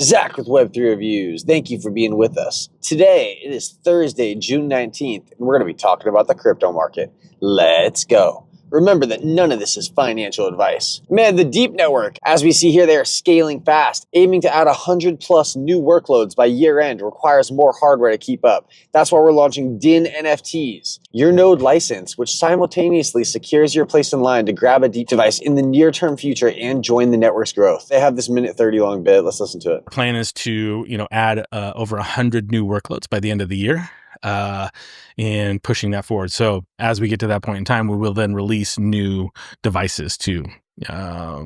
Zach with Web3 Reviews. Thank you for being with us. Today, it is Thursday, June 19th, and we're going to be talking about the crypto market. Let's go. Remember that none of this is financial advice. Man, the DeEEP Network, as we see here, they are scaling fast, aiming to add 100 plus new workloads by year end, requires more hardware to keep up. That's why we're launching DIN NFTs, your node license, which simultaneously secures your place in line to grab a DeEEP device in the near term future and join the network's growth. They have this minute 30 long bit. Let's listen to it. The plan is to, add over 100 new workloads by the end of the year. And pushing that forward. So as we get to that point in time, we will then release new devices to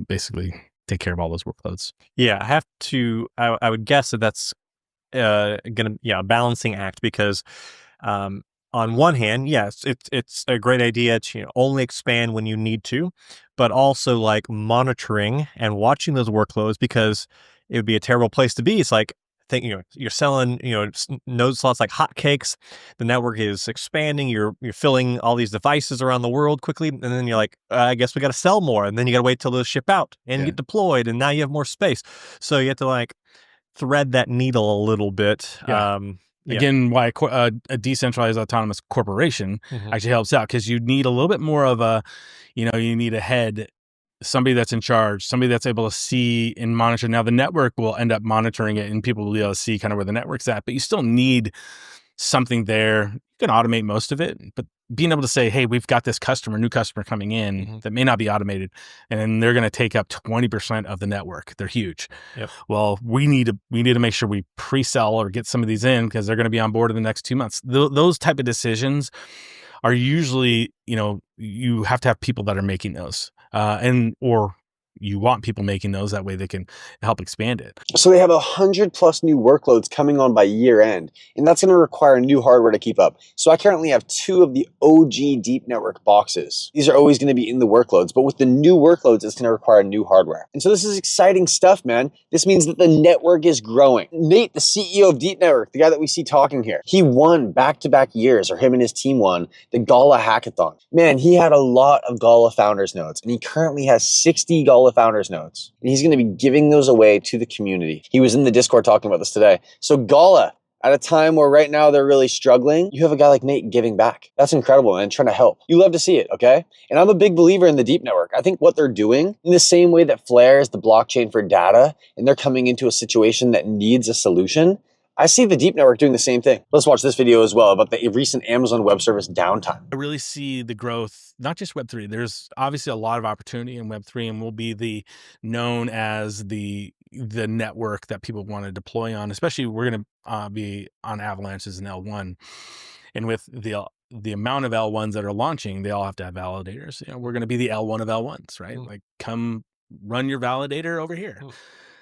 basically take care of all those workloads. Yeah, I would guess that that's a balancing act because on one hand, yes, it's a great idea to only expand when you need to, but also like monitoring and watching those workloads because it would be a terrible place to be. It's like, you're selling, node slots like hotcakes. The network is expanding. You're filling all these devices around the world quickly, and then you're like, I guess we got to sell more, and then you got to wait till those ship out and get deployed, and now you have more space. So you have to like thread that needle a little bit. Yeah. Again, why a decentralized autonomous corporation actually helps out because you need a little bit more of a, you need a head. Somebody that's in charge, somebody that's able to see and monitor. Now the network will end up monitoring it and people will be able to see kind of where the network's at, but you still need something there. You can automate most of it, but being able to say, hey, we've got this new customer coming in that may not be automated, and they're going to take up 20% of the network. They're huge. Yep. Well, we need to make sure we pre-sell or get some of these in because they're going to be on board in the next 2 months. Those type of decisions are usually, you have to have people that are making those. Or you want people making those, that way they can help expand it. So they have 100 plus new workloads coming on by year end, and that's going to require new hardware to keep up. So I currently have 2 of the OG DeEEP Network boxes. These are always going to be in the workloads, but with the new workloads, it's going to require new hardware. And so this is exciting stuff, man. This means that the network is growing. Nate, the CEO of DeEEP Network, the guy that we see talking here, he won back-to-back years, or him and his team won, the Gala hackathon. Man, he had a lot of Gala founders nodes, and he currently has 60 Gala founders nodes, and he's going to be giving those away to the community. He was in the Discord talking about this today. So Gala, at a time where right now they're really struggling, you have a guy like Nate giving back. That's incredible, man, trying to help. You love to see it, okay? And I'm a big believer in the DeEEP Network. I think what they're doing, in the same way that Flare is the blockchain for data, and they're coming into a situation that needs a solution, I see the DeEEP Network doing the same thing. Let's watch this video as well about the recent Amazon Web Service downtime. I really see the growth, not just Web3. There's obviously a lot of opportunity in Web3, and will be known as the network that people want to deploy on. Especially, we're going to be on Avalanches and L1, and with the amount of L1s that are launching, they all have to have validators. We're going to be the L1 of L1s, right? Like, come run your validator over here.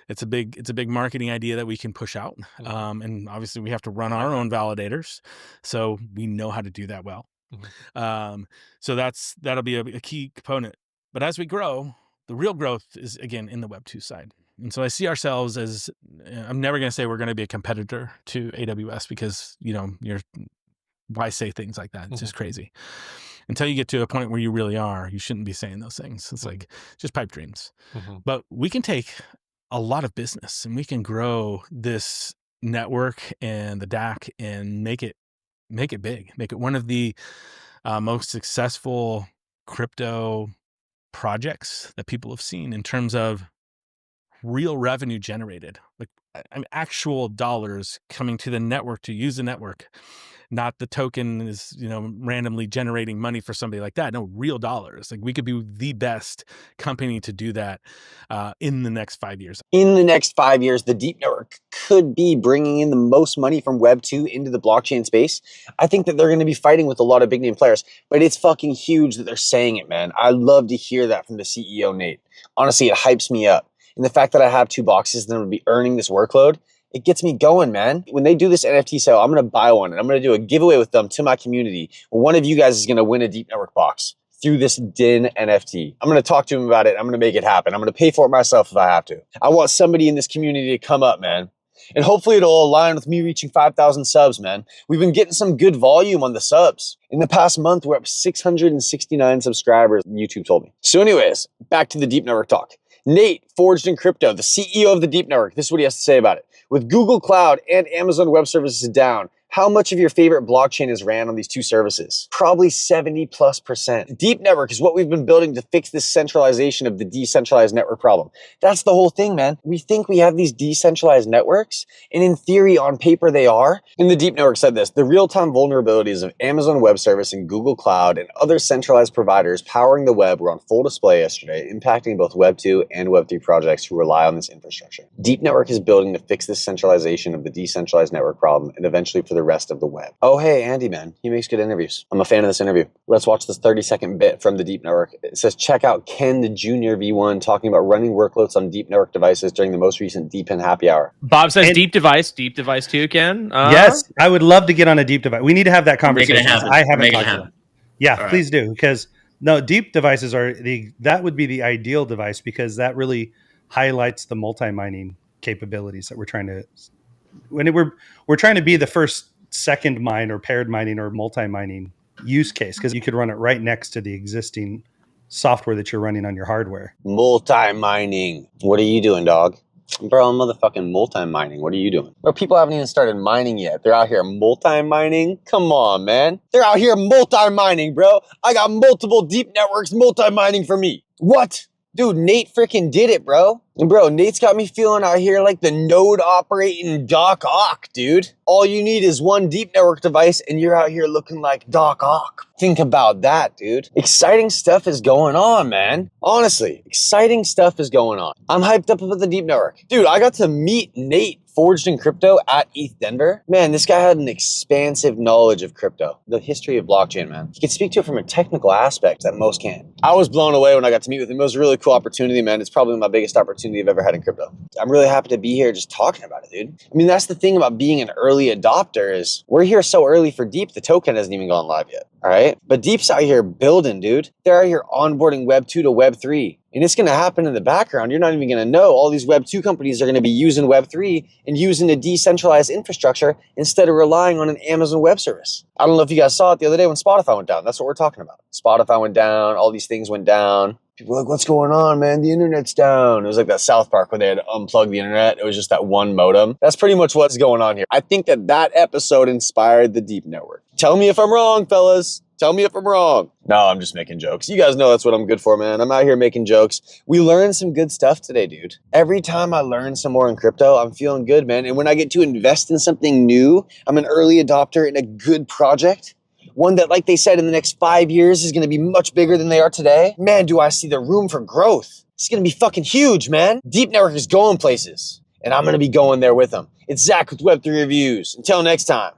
It's a big marketing idea that we can push out. And obviously we have to run our own validators. So we know how to do that well. So that'll be a key component. But as we grow, the real growth is, again, in the Web2 side. And so I see ourselves as, I'm never going to say we're going to be a competitor to AWS because, why say things like that? It's just crazy. Until you get to a point where you really are, you shouldn't be saying those things. It's like just pipe dreams. But we can take a lot of business and we can grow this network and the DAC and make it big, make it one of the most successful crypto projects that people have seen in terms of real revenue generated, like actual dollars coming to the network to use the network. Not the token is, randomly generating money for somebody like that. No, real dollars. Like, we could be the best company to do that in the next 5 years. In the next 5 years, the DeEEP Network could be bringing in the most money from Web 2 into the blockchain space. I think that they're going to be fighting with a lot of big name players, but it's fucking huge that they're saying it, man. I love to hear that from the CEO, Nate. Honestly, it hypes me up. And the fact that I have 2 boxes and I'm going to be earning this workload, it gets me going, man. When they do this NFT sale, I'm going to buy one and I'm going to do a giveaway with them to my community. One of you guys is going to win a DeEEP Network box through this DIN NFT. I'm going to talk to him about it. I'm going to make it happen. I'm going to pay for it myself if I have to. I want somebody in this community to come up, man. And hopefully it'll align with me reaching 5,000 subs, man. We've been getting some good volume on the subs. In the past month, we're up 669 subscribers, YouTube told me. So anyways, back to the DeEEP Network talk. Nate, Forged in Crypto, the CEO of the DeEEP Network, this is what he has to say about it. With Google Cloud and Amazon Web Services down, how much of your favorite blockchain is ran on these two services? Probably 70+%. DeEEP Network is what we've been building to fix this centralization of the decentralized network problem. That's the whole thing, man. We think we have these decentralized networks, and in theory, on paper, they are. And the DeEEP Network said this: the real-time vulnerabilities of Amazon Web Service and Google Cloud and other centralized providers powering the web were on full display yesterday, impacting both Web 2 and Web 3 projects who rely on this infrastructure. DeEEP Network is building to fix this centralization of the decentralized network problem and eventually for the rest of the web. Oh, hey, Andy, man. He makes good interviews. I'm a fan of this interview. Let's watch this 30-second bit from the DeEEP Network. It says, check out Ken, the junior V1, talking about running workloads on DeEEP Network devices during the most recent DeEEP happy hour. Bob says deep device too, Ken. Yes, I would love to get on a deep device. We need to have that conversation. I haven't talked to them. Yeah, please do, because no, deep devices that would be the ideal device, because that really highlights the multi-mining capabilities that we're trying to. When we're trying to be the first second mine or paired mining or multi-mining use case, because you could run it right next to the existing software that you're running on your hardware. Multi-mining. What are you doing, dog? Bro, I'm motherfucking multi-mining. What are you doing? Bro, people haven't even started mining yet. They're out here multi-mining? Come on, man. They're out here multi-mining, bro. I got multiple DeEEP networks multi-mining for me. What? Dude, Nate freaking did it, bro. And bro, Nate's got me feeling out here like the node operating Doc Ock, dude. All you need is one DeEEP Network device and you're out here looking like Doc Ock. Think about that, dude. Exciting stuff is going on, man. Honestly, exciting stuff is going on. I'm hyped up about the DeEEP Network. Dude, I got to meet Nate, Forged in Crypto, at ETH Denver. Man, this guy had an expansive knowledge of crypto, the history of blockchain, man. He could speak to it from a technical aspect that most can't. I was blown away when I got to meet with him. It was a really cool opportunity, man. It's probably my biggest opportunity I've ever had in crypto. I'm really happy to be here just talking about it, dude. I mean, that's the thing about being an early adopter is we're here so early for DeEEP, the token hasn't even gone live yet, all right? But DeEEP's out here building, dude. They're out here onboarding Web 2 to Web 3. And it's going to happen in the background. You're not even going to know. All these Web 2 companies are going to be using Web 3 and using a decentralized infrastructure instead of relying on an Amazon Web Service. I don't know if you guys saw it the other day when Spotify went down. That's what we're talking about. Spotify went down. All these things went down. People were like, what's going on, man? The internet's down. It was like that South Park where they had to unplug the internet. It was just that one modem. That's pretty much what's going on here. I think that episode inspired the DeEEP Network. Tell me if I'm wrong, fellas. Tell me if I'm wrong. No, I'm just making jokes. You guys know that's what I'm good for, man. I'm out here making jokes. We learned some good stuff today, dude. Every time I learn some more in crypto, I'm feeling good, man. And when I get to invest in something new, I'm an early adopter in a good project, one that, like they said, in the next 5 years is going to be much bigger than they are today. Man, do I see the room for growth. It's going to be fucking huge, man. DeEEP Network is going places, and I'm going to be going there with them. It's Zach with Web3 Reviews. Until next time.